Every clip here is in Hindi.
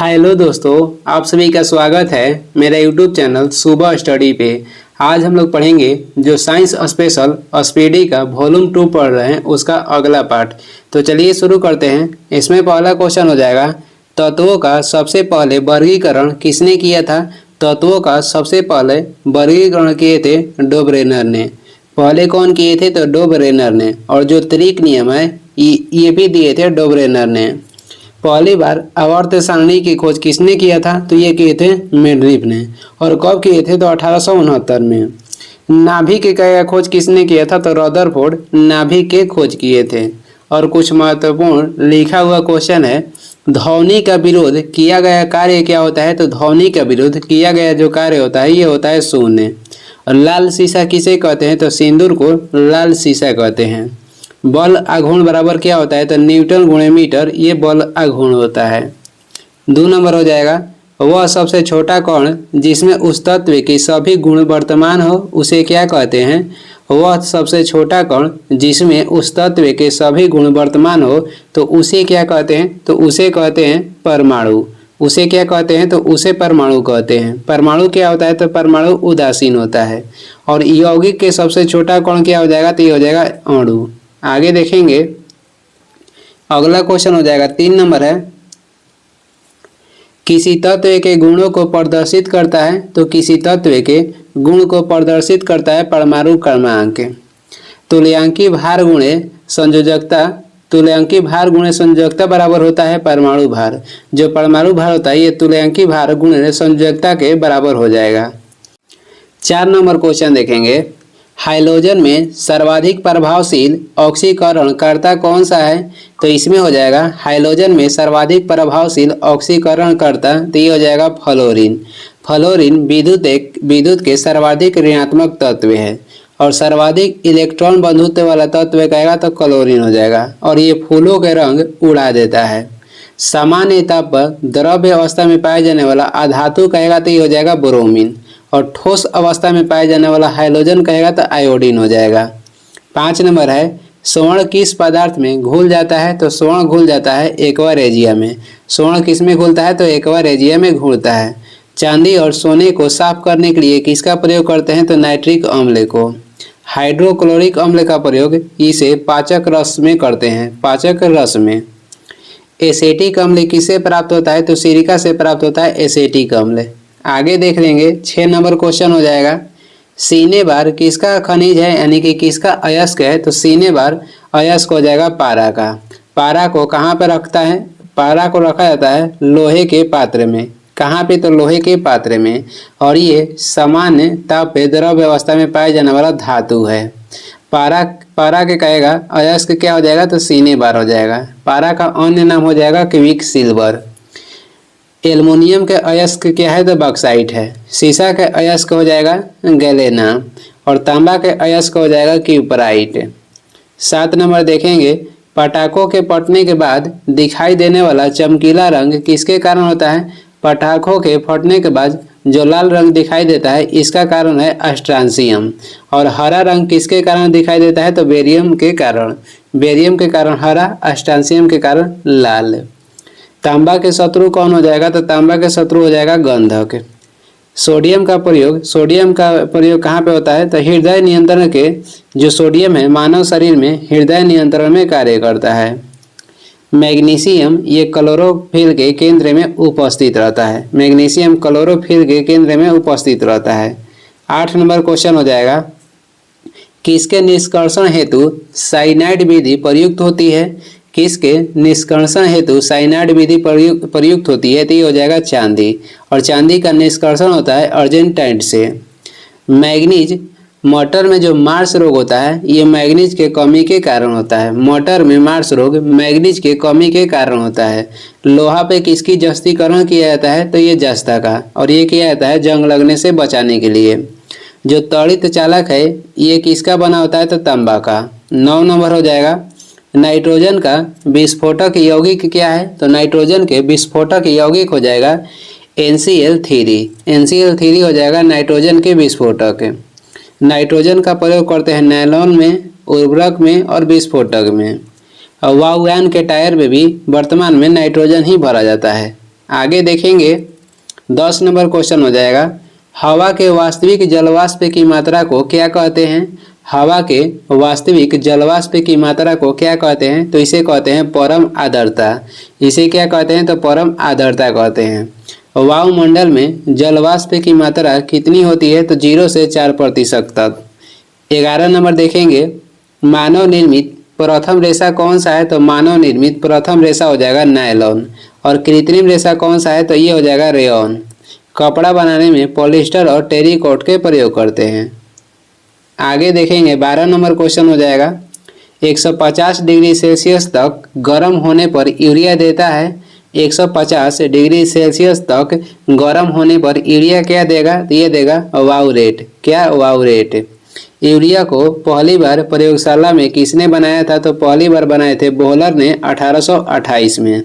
हेलो दोस्तों, आप सभी का स्वागत है मेरा यूट्यूब चैनल सुबह स्टडी पे। आज हम लोग पढ़ेंगे जो साइंस स्पेशल स्पीडी का वॉल्यूम 2 पढ़ रहे हैं उसका अगला पार्ट। तो चलिए शुरू करते हैं। इसमें पहला क्वेश्चन हो जाएगा, तत्वों का सबसे पहले वर्गीकरण किसने किया था। तत्वों का सबसे पहले वर्गीकरण किए थे डोबरेनर ने। पहले कौन किए थे? तो डोबरेनर ने। और जो त्रिक नियम है ये भी दिए थे डोबरेनर ने। पहली बार आवर्त सारणी की खोज किसने किया था? तो ये किए थे मेंडलीव ने। और कब किए थे? तो 1869 में। नाभिक की खोज किसने किया था? तो रदरफोर्ड नाभिक के खोज किए थे। और कुछ महत्वपूर्ण लिखा हुआ क्वेश्चन है, ध्वनि का विरोध किया गया कार्य क्या होता है? तो ध्वनि का विरोध किया गया जो कार्य होता है ये होता है शून्य। और लाल शीशा किसे कहते हैं? तो सिंदूर को लाल शीशा कहते हैं। बल आघूर्ण बराबर क्या होता है? तो न्यूटन गुणे मीटर, ये बल आघूर्ण होता है। 2 नंबर हो जाएगा, वह सबसे छोटा कण जिसमें उस तत्व के सभी गुण वर्तमान हो उसे क्या कहते हैं? वह सबसे छोटा कण जिसमें उस तत्व के सभी गुण वर्तमान हो तो उसे क्या कहते हैं? तो उसे कहते हैं परमाणु। उसे क्या कहते हैं? तो उसे परमाणु कहते हैं। परमाणु क्या होता है? तो परमाणु उदासीन होता है। और यौगिक के सबसे छोटा कण क्या हो जाएगा? तो ये हो जाएगा अणु। आगे देखेंगे, अगला क्वेश्चन हो जाएगा 3 नंबर है, किसी तत्व के गुणों को प्रदर्शित करता है। तो किसी तत्व के गुण को प्रदर्शित करता है परमाणु क्रमांक। तुल्यांकी भार गुणे संयोजकता, तुल्यांकी भार गुणे संयोजकता बराबर होता है परमाणु भार। जो परमाणु भार होता है ये तुल्यांकी भार गुणे संयोजकता के बराबर हो जाएगा। 4 नंबर क्वेश्चन देखेंगे, हाइड्रोजन में सर्वाधिक प्रभावशील ऑक्सीकरण कर्ता कौन सा है? तो इसमें हो जाएगा हाइड्रोजन में सर्वाधिक प्रभावशील ऑक्सीकरण कर्ता, तो ये हो जाएगा फ्लोरीन। फ्लोरीन विद्युत के सर्वाधिक ऋणात्मक तत्व है। और सर्वाधिक इलेक्ट्रॉन बंधुत्व वाला तत्व कहेगा तो क्लोरीन हो जाएगा। और ये फूलों के रंग उड़ा देता है। सामान्य ताप पर द्रव्य अवस्था में पाए जाने वाला अधातु कहेगा तो ये हो जाएगा ब्रोमीन। और ठोस अवस्था में पाए जाने वाला हाइड्रोजन कहेगा तो आयोडीन हो जाएगा। 5 नंबर है, स्वर्ण किस पदार्थ में घुल जाता है? तो स्वर्ण घुल जाता है एक्वा रेजिया में। स्वर्ण किस में घुलता है? तो एक्वा रेजिया में घुलता है। चांदी और सोने को साफ करने के लिए किसका प्रयोग करते हैं? तो नाइट्रिक अम्ल को। हाइड्रोक्लोरिक अम्ल का प्रयोग इसे पाचक रस में करते हैं, पाचक रस में। एसेटिक अम्ल किससे प्राप्त होता है? तो सिरिका से प्राप्त होता है एसेटिक अम्ल। आगे देख लेंगे, 6 नंबर क्वेश्चन हो जाएगा, सिनेबार किसका खनिज है यानी कि किसका अयस्क है? तो सिनेबार अयस्क हो जाएगा पारा का। पारा को कहाँ पर रखता है? पारा को रखा जाता है लोहे के पात्र में। कहाँ पे? तो लोहे के पात्र में। और ये सामान्य ताप पे द्रव अवस्था में पाए जाने वाला धातु है। पारा के कहेगा अयस्क क्या हो जाएगा? तो सिनेबार हो जाएगा। पारा का अन्य नाम हो जाएगा क्विक सिल्वर। एल्युमिनियम के अयस्क क्या है? तो बॉक्साइट है। सीसा के अयस्क हो जाएगा गैलेना। और तांबा के अयस्क हो जाएगा क्यूपराइट। 7 नंबर देखेंगे, पटाखों के फटने के बाद दिखाई देने वाला चमकीला रंग किसके कारण होता है? पटाखों के फटने के बाद जो लाल रंग दिखाई देता है इसका कारण है स्ट्रांसियम। और हरा रंग किसके कारण दिखाई देता है? तो बेरियम के कारण। बेरियम के कारण हरा, स्ट्रांसियम के कारण लाल। तांबा के शत्रु कौन हो जाएगा? तो तांबा के शत्रु हो जाएगा गंधक। सोडियम का प्रयोग कहाँ पे होता है? तो हृदय नियंत्रण के जो सोडियम है मानव शरीर में हृदय नियंत्रण में कार्य करता है। मैग्नीशियम ये क्लोरोफिल के केंद्र में उपस्थित रहता है। मैग्नीशियम क्लोरोफिल के केंद्र में उपस्थित रहता है। 8 नंबर क्वेश्चन हो जाएगा, किसके निष्कर्षण हेतु साइनाइड विधि प्रयुक्त होती है? किसके निष्कर्षण हेतु साइनाइड विधि प्रयुक्त होती है? तो ये हो जाएगा चांदी। और चांदी का निष्कर्षण होता है अर्जेंटाइन से। मैग्नीज मटर में जो मार्स रोग होता है ये मैग्नीज के कमी के कारण होता है। मटर में मार्स रोग मैग्नीज के कमी के कारण होता है। लोहा पे किसकी जस्तीकरण किया जाता है? तो ये जस्ता का। और ये किया जाता है जंग लगने से बचाने के लिए। जो त्वरित चालक है ये किसका बना होता है? तो तांबा का। 9 नंबर हो जाएगा, नाइट्रोजन का विस्फोटक यौगिक क्या है? तो नाइट्रोजन के विस्फोटक यौगिक हो जाएगा NCl3। NCl3 हो जाएगा नाइट्रोजन के विस्फोटक। नाइट्रोजन का प्रयोग करते हैं नैलॉन में, उर्वरक में और विस्फोटक में। और वायुयान के टायर में भी वर्तमान में नाइट्रोजन ही भरा जाता है। आगे देखेंगे 10 नंबर क्वेश्चन हो जाएगा, हवा के वास्तविक जलवाष्प की मात्रा को क्या कहते हैं? हवा के वास्तविक जलवाष्प की मात्रा को क्या कहते हैं? तो इसे कहते हैं परम आर्द्रता। इसे क्या कहते हैं? तो परम आर्द्रता कहते हैं। वायुमंडल में जलवाष्प की मात्रा कितनी होती है? तो 0 से 4% तक। 11 नंबर देखेंगे, मानव निर्मित प्रथम रेशा कौन सा है? तो मानव निर्मित प्रथम रेशा हो जाएगा नायलॉन। और कृत्रिम रेशा कौन सा है? तो ये हो जाएगा रेयॉन। कपड़ा बनाने में पॉलिस्टर और टेरिकॉट के प्रयोग करते हैं। आगे देखेंगे 12 नंबर क्वेश्चन हो जाएगा, 150 डिग्री सेल्सियस तक गर्म होने पर यूरिया देता है। 150 डिग्री सेल्सियस तक गर्म होने पर यूरिया क्या देगा? तो ये देगा वाउरेट। क्या? वाउरेट। यूरिया को पहली बार प्रयोगशाला में किसने बनाया था? तो पहली बार बनाए थे बोहलर ने 1828 में।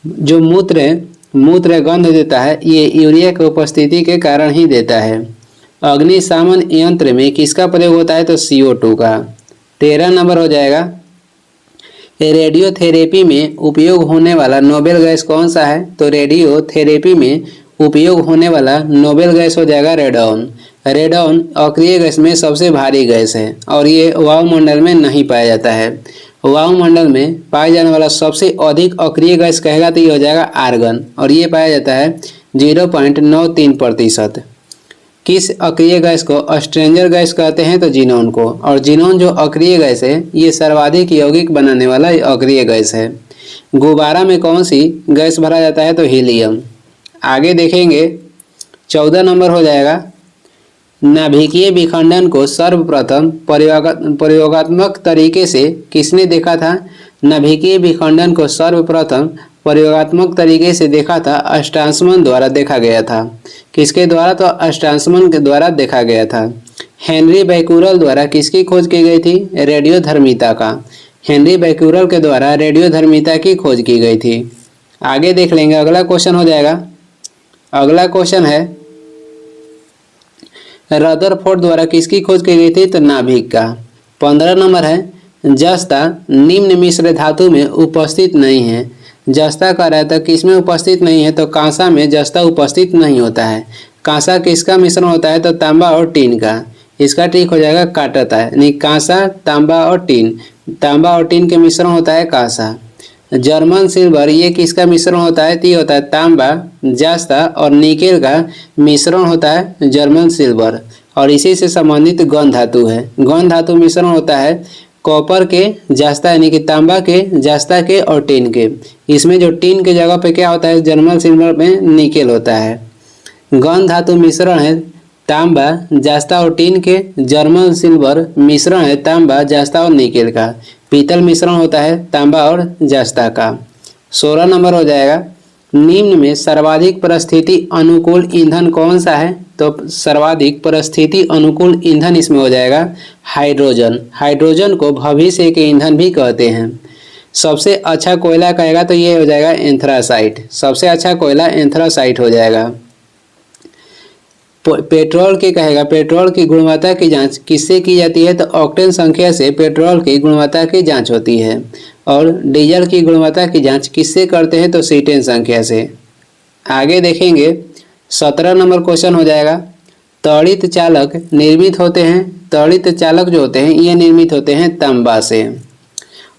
जो मूत्र गंध देता है ये यूरिया की उपस्थिति के कारण ही देता है। अग्निशमन यंत्र में किसका प्रयोग होता है? तो CO2 का। 13 नंबर हो जाएगा, रेडियोथेरेपी में उपयोग होने वाला नोबेल गैस कौन सा है? तो रेडियोथेरेपी में उपयोग होने वाला नोबेल गैस हो जाएगा रेडॉन। रेडॉन अक्रिय गैस में सबसे भारी गैस है और ये वायुमंडल में नहीं पाया जाता है। वायुमंडल में पाए जाने वाला सबसे अधिक अक्रिय गैस कहेगा तो ये हो जाएगा आर्गन और ये पाया जाता है 0.93%। किस अक्रिय गैस को स्ट्रेंजर गैस कहते हैं? तो जीनोन को। और जीनोन जो अक्रिय गैस है ये सर्वाधिक यौगिक बनाने वाला अक्रिय गैस है। गुब्बारा में कौन सी गैस भरा जाता है? तो हीलियम। आगे देखेंगे 14 नंबर हो जाएगा, नाभिकीय विखंडन को सर्वप्रथम प्रयोगात्मक तरीके से किसने देखा था? नाभिकीय विखंडन को सर्वप्रथम प्रयोगात्मक तरीके से देखा था स्ट्रासमन द्वारा देखा गया था। किसके द्वारा? तो स्ट्रासमन के द्वारा देखा गया था। हेनरी बैक्यूरेल द्वारा किसकी खोज की गई थी? रेडियोधर्मिता का। हेनरी बैक्यूरेल के द्वारा रेडियोधर्मिता की खोज की गई थी। आगे देख लेंगे, अगला क्वेश्चन हो जाएगा। अगला क्वेश्चन है, रदरफोर्ड द्वारा किसकी खोज की गई थी? तो नाभिक का। 15 नंबर है, जस्ता निम्न मिश्र धातु में उपस्थित नहीं है। जस्ता कह रहा है तो किस में उपस्थित नहीं है? तो कांसा में जस्ता उपस्थित नहीं होता है। कांसा किसका मिश्रण होता है? तो तांबा और टीन का। इसका ठीक हो जाएगा काटता है, यानी कांसा, तांबा और टीन। तांबा और टीन के मिश्रण होता है कांसा। जर्मन सिल्वर ये किसका मिश्रण होता है? तो ये होता है तांबा, जास्ता और निकेल का मिश्रण होता है जर्मन सिल्वर। और इसी से संबंधित गौण धातु है। गौण धातु मिश्रण होता है कॉपर के जास्ता यानी कि तांबा के, जास्ता के और टीन के। इसमें जो टीन के जगह पे क्या होता है? जर्मन सिल्वर में निकेल होता है। गौण धातु मिश्रण है तांबा, जास्ता और टीन के। जर्मन सिल्वर मिश्रण है तांबा, जास्ता और निकेल का। पीतल मिश्रण होता है तांबा और जास्ता का। 16 नंबर हो जाएगा, निम्न में सर्वाधिक परिस्थिति अनुकूल ईंधन कौन सा है? तो सर्वाधिक परिस्थिति अनुकूल ईंधन इसमें हो जाएगा हाइड्रोजन। हाइड्रोजन को भविष्य के ईंधन भी कहते हैं। सबसे अच्छा कोयला कहेगा तो ये हो जाएगा एंथ्रासाइट। सबसे अच्छा कोयला एंथ्रासाइट हो जाएगा। पेट्रोल की कहेगा, पेट्रोल की गुणवत्ता की जांच किससे की जाती है? तो ऑक्टेन संख्या से पेट्रोल की गुणवत्ता की जांच होती है। और डीजल की गुणवत्ता की जांच किससे करते हैं? तो सीटेन संख्या से। आगे देखेंगे 17 नंबर क्वेश्चन हो जाएगा, त्वरित चालक निर्मित होते हैं। त्वरित चालक जो होते हैं ये निर्मित होते हैं तांबा से।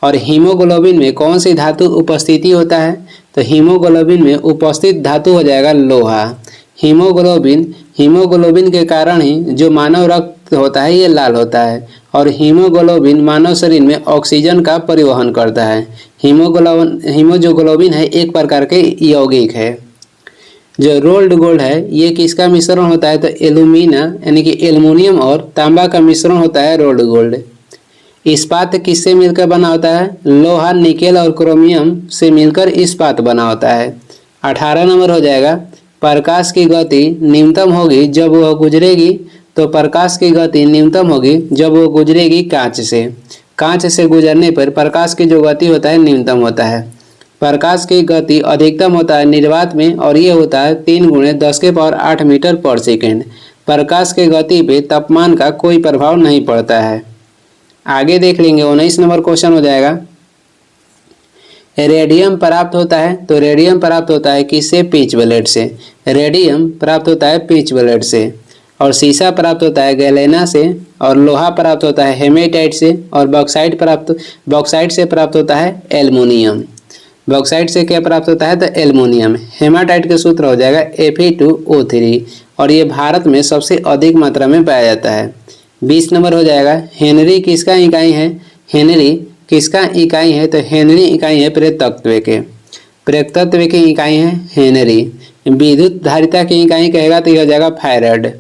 और हीमोग्लोबिन में कौन सी धातु उपस्थिति होता है? तो हीमोग्लोबिन में उपस्थित धातु हो जाएगा लोहा। हीमोग्लोबिन के कारण ही जो मानव रक्त होता है ये लाल होता है। और हीमोग्लोबिन मानव शरीर में ऑक्सीजन का परिवहन करता है। हीमोग्लोबिन है एक प्रकार के यौगिक है। जो रोल्ड गोल्ड है ये किसका मिश्रण होता है? तो एल्यूमिना यानी कि एल्युमिनियम और तांबा का मिश्रण होता है रोल्ड गोल्ड। इस्पात किससे मिलकर बना होता है? लोहा, निकेल और क्रोमियम से मिलकर इस्पात बना होता है। 18 नंबर हो जाएगा, प्रकाश की गति न्यूनतम होगी जब वह गुजरेगी। तो प्रकाश की गति न्यूनतम होगी जब वो गुजरेगी कांच से। कांच से गुजरने पर प्रकाश की जो गति होता है न्यूनतम होता है। प्रकाश की गति अधिकतम होता है निर्वात में और ये होता है 3 × 10⁸ मीटर पर सेकेंड। प्रकाश की गति पे तापमान का कोई प्रभाव नहीं पड़ता है। आगे देख लेंगे 19 नंबर क्वेश्चन हो जाएगा, रेडियम प्राप्त होता है, तो रेडियम प्राप्त होता है किससे? पिच ब्लेड से। रेडियम प्राप्त होता है पिच ब्लेड से। और सीसा प्राप्त होता है गैलेना से। और लोहा प्राप्त होता है हेमेटाइट से। और बॉक्साइट से प्राप्त होता है एल्युमिनियम। बॉक्साइट से क्या प्राप्त होता है? तो एल्युमिनियम। हेमाटाइट के सूत्र हो जाएगा Fe2O3 और ये भारत में सबसे अधिक मात्रा में पाया जाता है। 20 नंबर हो जाएगा हेनरी किसका इकाई है? हेनरी किसका इकाई है? तो हेनरी इकाई है प्रेतत्व के। प्रेतत्व की इकाई है हेनरी। विद्युत धारिता की इकाई कहेगा तो यह हो जाएगा फैराड।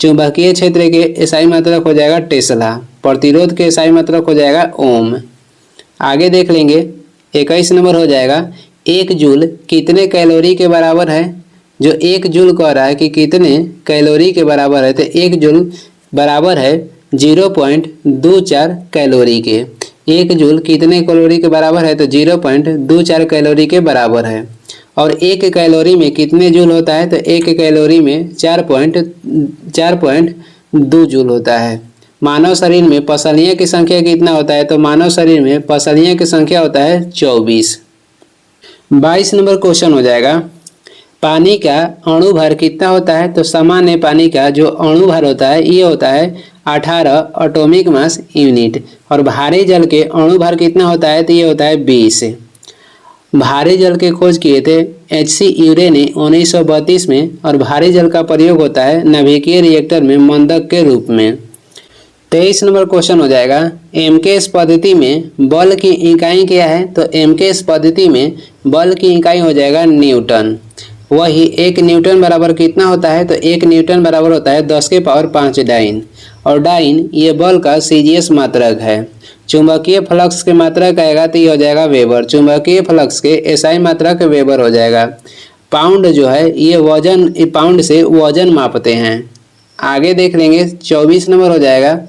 चुंबकीय क्षेत्र के एसआई मात्रक हो जाएगा टेस्ला। प्रतिरोध के एसआई मात्रक हो जाएगा ओम। आगे देख लेंगे 21 नंबर हो जाएगा 1 जूल कितने कैलोरी के बराबर है? जो 1 जूल कह रहा है कि कितने कैलोरी के बराबर है, तो 1 जूल बराबर है 0.24 कैलोरी के। 1 जूल कितने कैलोरी के बराबर है? तो 0.24 कैलोरी के बराबर है। और 1 कैलोरी में कितने जूल होता है? तो 1 कैलोरी में 4.2 जूल होता है। मानव शरीर में पसलियों की संख्या कितना होता है? तो मानव शरीर में पसलियों की संख्या होता है 24। 22 नंबर क्वेश्चन हो जाएगा पानी का अणु भार कितना होता है? तो सामान्य पानी का जो अणु भार होता है ये होता है 18 एटॉमिक मास यूनिट। और भारी जल के अणु भार कितना होता है? तो ये होता है 20। भारी जल के खोज किए थे H.C. यूरे ने 1932 में। और भारी जल का प्रयोग होता है नाभिकीय रिएक्टर में मंदक के रूप में। 23 नंबर क्वेश्चन हो जाएगा एमकेएस पद्धति में बल की इकाई क्या है? तो एमकेएस पद्धति में बल की इकाई हो जाएगा न्यूटन। वही 1 न्यूटन बराबर कितना होता है? तो 1 न्यूटन बराबर होता है 10 के पावर 5 डाइन। और डाइन ये बल का सीजीएस मात्रक है। चुंबकीय फ्लक्स के मात्रक आएगा तो ये हो जाएगा वेबर। चुंबकीय फ्लक्स के एसआई मात्रक वेबर हो जाएगा। पाउंड जो है ये वजन, पाउंड से वजन मापते हैं। आगे देख लेंगे 24 नंबर हो जाएगा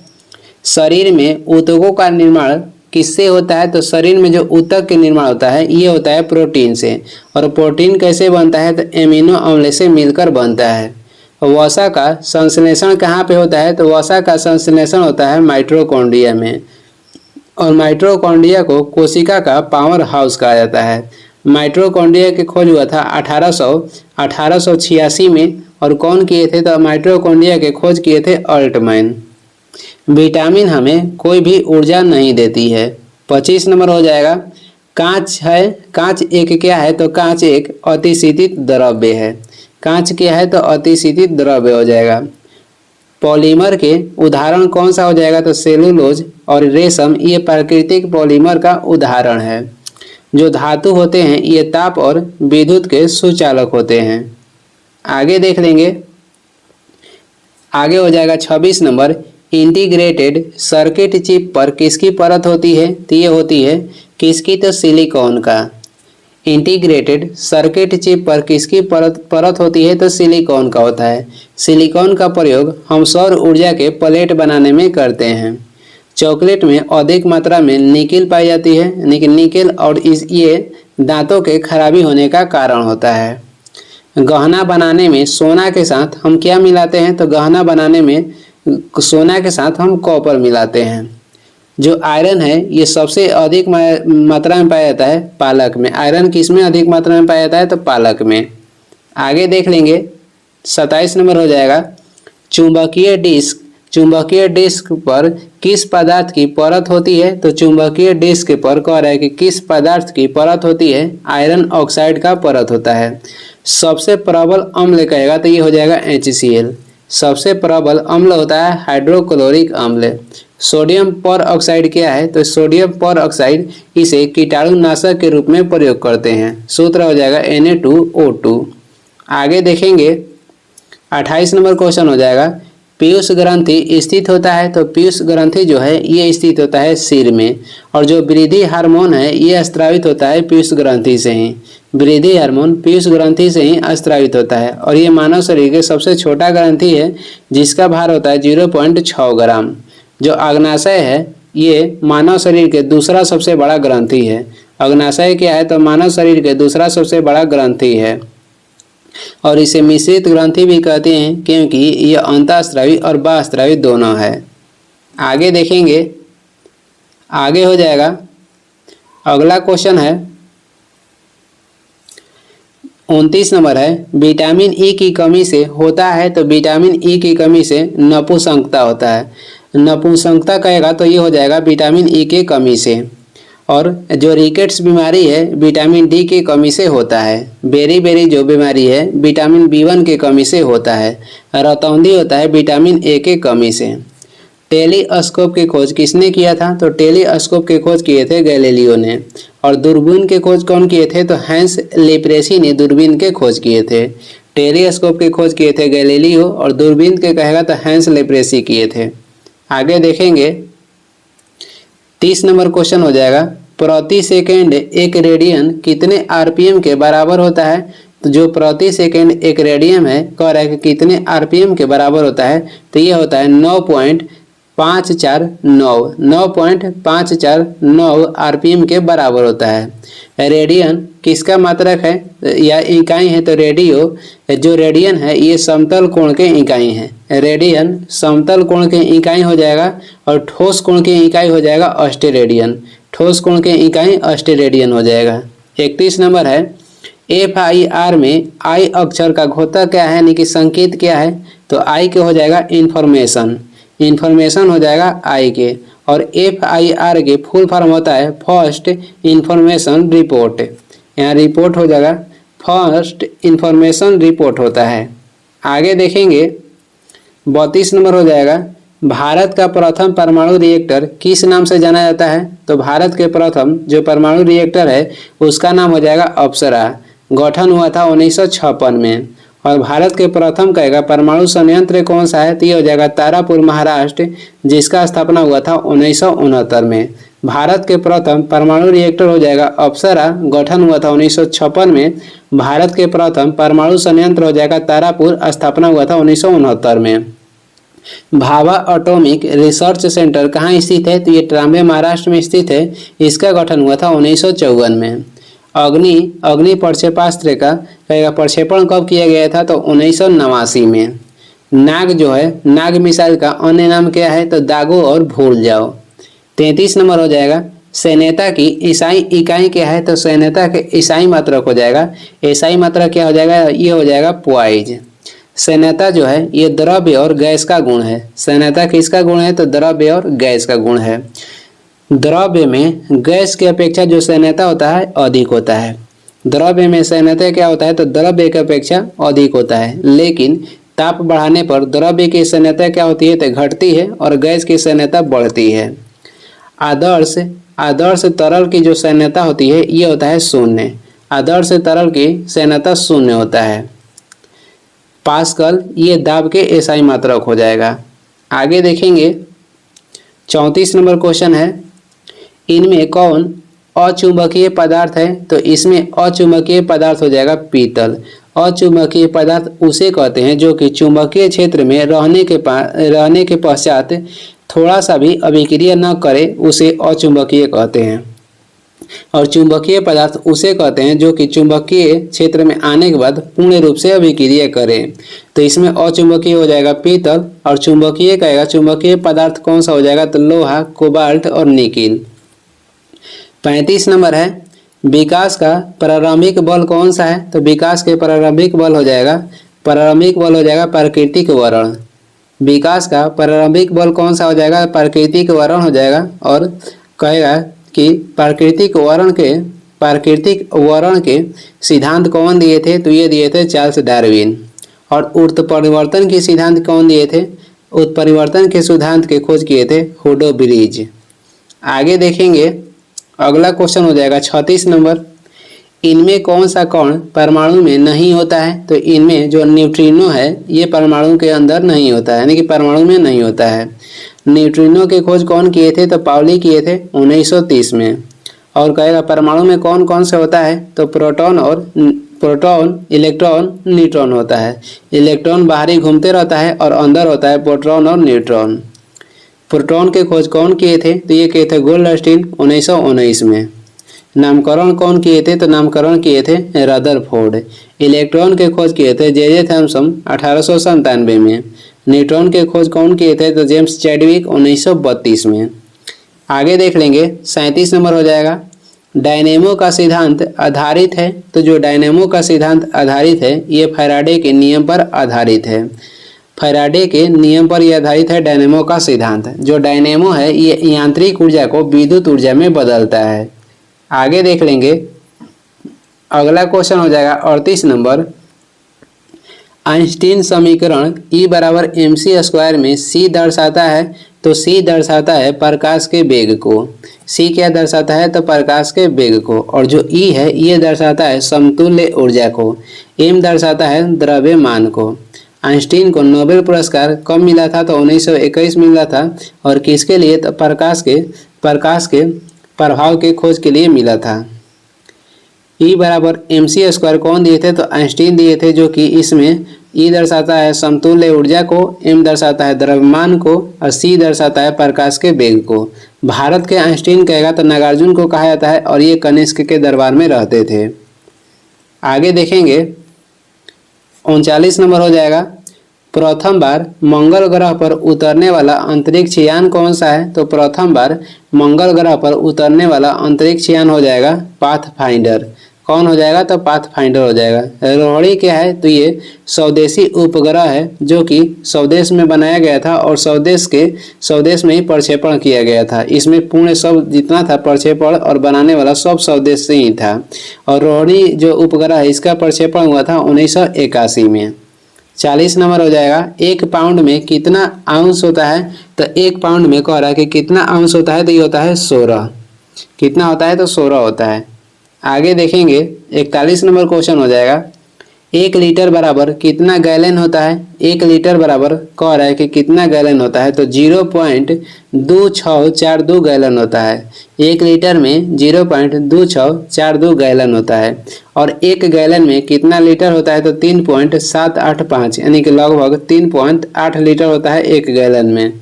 शरीर में ऊतकों का निर्माण किससे होता है? तो शरीर में जो ऊतक के निर्माण होता है ये होता है प्रोटीन से। और प्रोटीन कैसे बनता है? तो एमिनो अम्ल से मिलकर बनता है। वसा का संश्लेषण कहाँ पे होता है? तो वसा का संश्लेषण होता है माइटोकॉन्ड्रिया में। और माइटोकॉन्ड्रिया को कोशिका का पावर हाउस कहा जाता है। माइटोकॉन्ड्रिया की खोज हुआ था 1886 में। और कौन किए थे? तो माइटोकॉन्ड्रिया के खोज किए थे अल्टमैन। विटामिन हमें कोई भी ऊर्जा नहीं देती है। 25 नंबर हो जाएगा कांच है। कांच एक क्या है? तो कांच एक अतिशीतित द्रव्य है। कांच क्या है? तो अतिशीतित द्रव्य हो जाएगा। पॉलीमर के उदाहरण कौन सा हो जाएगा? तो सेलुलोज और रेशम ये प्राकृतिक पॉलीमर का उदाहरण है। जो धातु होते हैं ये ताप और विद्युत के सुचालक होते हैं। आगे देख लेंगे। आगे हो जाएगा 26 नंबर इंटीग्रेटेड सर्किट चिप पर किसकी परत होती है? तो ये होती है किसकी? तो सिलिकॉन का। इंटीग्रेटेड सर्किट चिप पर किसकी परत होती है? तो सिलिकॉन का होता है। सिलिकॉन का प्रयोग हम सौर ऊर्जा के प्लेट बनाने में करते हैं। चॉकलेट में अधिक मात्रा में निकेल पाई जाती है। निकेल और ये दांतों के खराबी होने का कारण होता है। गहना बनाने में सोना के साथ हम क्या मिलाते हैं? तो गहना बनाने में सोना के साथ हम कॉपर मिलाते हैं। जो आयरन है ये सबसे अधिक मात्रा में पाया जाता है पालक में। आयरन किस में अधिक मात्रा में पाया जाता है? तो पालक में। आगे देख लेंगे 27 नंबर हो जाएगा चुंबकीय डिस्क। चुंबकीय डिस्क पर किस पदार्थ की परत होती है? तो चुंबकीय डिस्क पर कह रहा है कि किस पदार्थ की परत होती है? आयरन ऑक्साइड का परत होता है। सबसे प्रबल अम्ल कहेगा तो ये हो जाएगा HCl। सबसे प्रबल अम्ल होता है हाइड्रोक्लोरिक अम्ल। सोडियम पर ऑक्साइड क्या है? तो सोडियम पर ऑक्साइड इसे कीटाणुनाशक के रूप में प्रयोग करते हैं। सूत्र हो जाएगा Na2O2। आगे देखेंगे 28 नंबर क्वेश्चन हो जाएगा पीयूष ग्रंथि स्थित होता है। तो पीयूष ग्रंथि जो है ये स्थित होता है सिर में। और जो वृद्धि हार्मोन है ये स्रावित होता है पीयूष ग्रंथि से ही। वृद्धि हार्मोन पीयूष ग्रंथि से ही स्रावित होता है। और ये मानव शरीर के सबसे छोटा ग्रंथि है जिसका भार होता है 0.6 ग्राम। जो अग्नाशय है ये मानव शरीर के दूसरा सबसे बड़ा ग्रंथि है। अग्नाशय क्या है? तो मानव शरीर के दूसरा सबसे बड़ा ग्रंथि है। और इसे मिश्रित ग्रंथि भी कहते हैं क्योंकि यह अंतःस्रावी और बाह्यस्रावी दोनों है। आगे देखेंगे। आगे हो जाएगा अगला क्वेश्चन है 29 नंबर है विटामिन ई की कमी से होता है, तो विटामिन ई की कमी से नपुंसकता होता है। नपुंसकता कहेगा तो ये हो जाएगा विटामिन ई के कमी से। और जो रिकेट्स बीमारी है विटामिन डी की कमी से होता है। बेरी बेरी जो बीमारी है विटामिन B1 के कमी से होता है। रतौंधी होता है विटामिन ए के कमी से। टेलीस्कोप की खोज किसने किया था? तो टेलीस्कोप की खोज किए थे गैलीलियो ने। और दूरबीन के खोज कौन किए थे? तो हैंस लेप्रेसी ने दूरबीन के खोज किए थे। टेलीस्कोप की खोज किए थे गैलीलियो और दूरबीन के कहेगा तो हैंस लेप्रेसी किए थे। आगे देखेंगे 30 नंबर क्वेश्चन हो जाएगा प्रति सेकेंड एक रेडियन कितने आरपीएम के बराबर होता है? तो जो प्रति सेकेंड एक रेडियन है कह रहा है कि कितने आरपीएम के बराबर होता है, तो ये होता है 9.549 आरपीएम के बराबर होता है। रेडियन किसका मात्रक है या इकाई है? तो जो रेडियन है ये समतल कोण के इकाई है। रेडियन समतल कोण के इकाई हो जाएगा और ठोस कोण की इकाई हो जाएगा अस्टेरेडियन। ठोस कोण के इकाई अस्टेरेडियन हो जाएगा। 31 नंबर है FIR में आई अक्षर का घोतक क्या है यानी कि संकेत क्या है? तो आई के हो जाएगा इन्फॉर्मेशन। इन्फॉर्मेशन हो जाएगा आई के। और FIR के फुल फॉर्म होता है फर्स्ट इंफॉर्मेशन रिपोर्ट। यहाँ रिपोर्ट हो जाएगा फर्स्ट इंफॉर्मेशन रिपोर्ट होता है। आगे देखेंगे 32 नंबर हो जाएगा भारत का प्रथम परमाणु रिएक्टर किस नाम से जाना जाता है? तो भारत के प्रथम जो परमाणु रिएक्टर है उसका नाम हो जाएगा अप्सरा। गठन हुआ था 1956 में। और भारत के प्रथम कहेगा परमाणु संयंत्र कौन सा है? तो ये हो जाएगा तारापुर महाराष्ट्र, जिसका स्थापना हुआ था 1969 में। भारत के प्रथम परमाणु रिएक्टर हो जाएगा अप्सरा, गठन हुआ था 1956 में। भारत के प्रथम परमाणु संयंत्र हो जाएगा तारापुर, स्थापना हुआ था 1969 में। भाभा एटॉमिक रिसर्च सेंटर कहाँ स्थित है? तो ये ट्राम्बे महाराष्ट्र में स्थित है। इसका गठन हुआ था 1954 में। अग्नि प्रक्षेपास्त्र का कहेगा प्रक्षेपण कब किया गया था? तो 1989 में। नाग जो है नाग मिसाइल का अन्य नाम क्या है? तो दागो और भूल जाओ। 33 नंबर हो जाएगा सेनेता की ईसाई इकाई क्या है? तो सेनेता के ईसाई मात्रक हो जाएगा। ईसाई मात्रक क्या हो जाएगा? ये हो जाएगा पॉइज। सेनेता जो है ये द्रव्य और गैस का गुण है। सेनेता किसका गुण है? तो द्रव्य और गैस का गुण है। द्रव्य में गैस की अपेक्षा जो सेनेता होता है अधिक होता है। द्रव्य में सेनेता क्या होता है? तो द्रव्य की अपेक्षा अधिक होता है। लेकिन ताप बढ़ाने पर द्रव्य की सेनेता क्या होती है? तो घटती है और गैस की सेनेता बढ़ती है। आदर्श तरल की जो सेनेता होती है ये होता है शून्य। आदर्श तरल की सेनेता शून्य होता है। पास्कल ये दाब के एसआई मात्रक हो जाएगा। आगे देखेंगे 34 नंबर क्वेश्चन है इनमें कौन अचुंबकीय पदार्थ है? तो इसमें अचुंबकीय पदार्थ हो जाएगा पीतल। अचुंबकीय पदार्थ उसे कहते हैं जो कि चुंबकीय क्षेत्र में रहने के पश्चात थोड़ा सा भी अभिक्रिया न करे, उसे अचुंबकीय कहते हैं। और चुंबकीय पदार्थ उसे कहते हैं जो कि चुंबकीय क्षेत्र में आने के बाद पूर्ण रूप से अभिक्रिया करे। तो इसमें अचुंबकीय हो जाएगा पीतल और चुंबकीय कहेगा चुंबकीय पदार्थ कौन सा हो जाएगा? तो लोहा, कोबाल्ट और निकिल। 35 नंबर है विकास का प्रारंभिक बल कौन सा है? तो विकास के प्रारंभिक बल हो जाएगा प्राकृतिक वरण। विकास का प्रारंभिक बल कौन सा हो जाएगा? प्राकृतिक वरण हो जाएगा। और कहेगा कि प्राकृतिक वरण के सिद्धांत कौन दिए थे? तो ये दिए थे चार्ल्स डार्विन। और उत्परिवर्तन के सिद्धांत कौन दिए थे? उत्परिवर्तन के सिद्धांत के खोज किए थे हुडो ब्रिज। आगे देखेंगे अगला क्वेश्चन हो जाएगा 36 नंबर इनमें कौन सा कण परमाणु में नहीं होता है? तो इनमें जो न्यूट्रिनो है ये परमाणु के अंदर नहीं होता है, यानी कि परमाणु में नहीं होता है। न्यूट्रिनो की खोज कौन किए थे? तो पाउली किए थे 1930 में। और कहेगा परमाणु में कौन कौन से होता है? तो प्रोटॉन, इलेक्ट्रॉन, न्यूट्रॉन होता है। इलेक्ट्रॉन बाहरी घूमते रहता है और अंदर होता है प्रोटॉन और न्यूट्रॉन। प्रोटॉन के खोज कौन किए थे? तो ये किए थे गोल्डस्टीन 1919 में। नामकरण कौन किए थे? तो नामकरण किए थे रदरफोर्ड। इलेक्ट्रॉन के खोज किए थे जे थॉमसन 1897 में। न्यूट्रॉन के खोज कौन किए थे? तो जेम्स चैडविक 1932 में। आगे देख लेंगे 37 नंबर हो जाएगा डायनेमो का सिद्धांत आधारित है। तो जो डायनेमो का सिद्धांत आधारित है ये फैराडे के नियम पर आधारित है। फैराडे के नियम पर यह आधारित है डायनेमो का सिद्धांत। जो डायनेमो है ये यांत्रिक ऊर्जा को विद्युत ऊर्जा में बदलता है। आगे देख लेंगे। अगला क्वेश्चन हो जाएगा 38 नंबर। आइंस्टीन समीकरण E बराबर mc² में c दर्शाता है। तो c दर्शाता है प्रकाश के वेग को। c क्या दर्शाता है? तो प्रकाश के वेग को। और जो E है ये दर्शाता है समतुल्य ऊर्जा को। m दर्शाता है द्रव्यमान को। आइंस्टीन को नोबेल पुरस्कार कब मिला था? तो 1921 मिला था। और किसके लिए? तो प्रकाश के प्रभाव के खोज के लिए मिला था। E बराबर mc² कौन दिए थे? तो आइंस्टीन दिए थे, जो कि इसमें E दर्शाता है समतुल्य ऊर्जा को, m दर्शाता है द्रव्यमान को और c दर्शाता है प्रकाश के वेग को। भारत के आइंस्टीन कहेगा तो नागार्जुन को कहा जाता है और ये कनिष्क के दरबार में रहते थे। आगे देखेंगे 39 नंबर हो जाएगा। प्रथम बार मंगल ग्रह पर उतरने वाला अंतरिक्ष यान कौन सा है? तो प्रथम बार मंगल ग्रह पर उतरने वाला अंतरिक्ष यान हो जाएगा पाथफाइंडर। कौन हो जाएगा? तो पाथफाइंडर हो जाएगा। रोहिणी क्या है? तो ये स्वदेशी उपग्रह है जो कि स्वदेश में बनाया गया था और स्वदेश में ही प्रक्षेपण किया गया था। इसमें पूर्ण सब जितना था प्रक्षेपण और बनाने वाला सब स्वदेश से ही था। और रोहिणी जो उपग्रह है इसका प्रक्षेपण हुआ था 1981 में। 40 नंबर हो जाएगा। 1 पाउंड में कितना आउंस होता है? तो 1 पाउंड में कह रहा है कि कितना आउंस होता है? तो ये होता है 16। कितना होता है? तो 16 होता है। आगे देखेंगे 41 नंबर क्वेश्चन हो जाएगा। 1 लीटर बराबर कितना गैलन होता है? 1 लीटर बराबर कह रहा है कि कितना गैलन होता है? तो 0.2642 गैलन होता है। 1 लीटर में 0.2642 गैलन होता है। और 1 गैलन में कितना लीटर होता है? तो 3.785 यानी कि लगभग 3.8 लीटर होता है 1 गैलन में।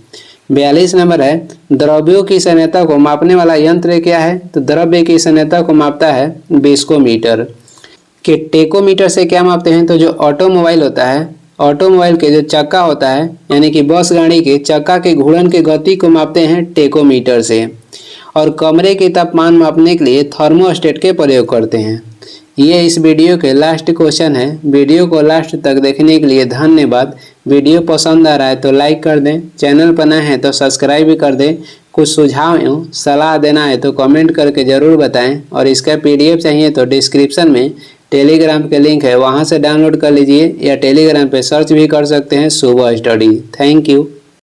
42 नंबर है। द्रव्यों की संयोजकता को मापने वाला यंत्र क्या है? तो द्रव्य की संयोजकता को मापता है विस्कोमीटर। कि टेकोमीटर से क्या मापते हैं? तो जो ऑटोमोबाइल होता है, ऑटोमोबाइल के जो चक्का होता है यानी कि बस गाड़ी के चक्का के घूर्णन की गति को मापते हैं टेकोमीटर से। और कमरे के तापमान मापने के लिए थर्मोस्टेट के प्रयोग करते हैं। ये इस वीडियो के लास्ट क्वेश्चन है। वीडियो को लास्ट तक देखने के लिए धन्यवाद। वीडियो पसंद आ रहा है तो लाइक कर दें, चैनल पर नए हैं तो सब्सक्राइब भी कर दें। कुछ सुझाव एवं सलाह देना है तो कमेंट करके ज़रूर बताएं। और इसका PDF चाहिए तो डिस्क्रिप्शन में टेलीग्राम के लिंक है, वहां से डाउनलोड कर लीजिए या टेलीग्राम पे सर्च भी कर सकते हैं सुबह स्टडी। Thank you.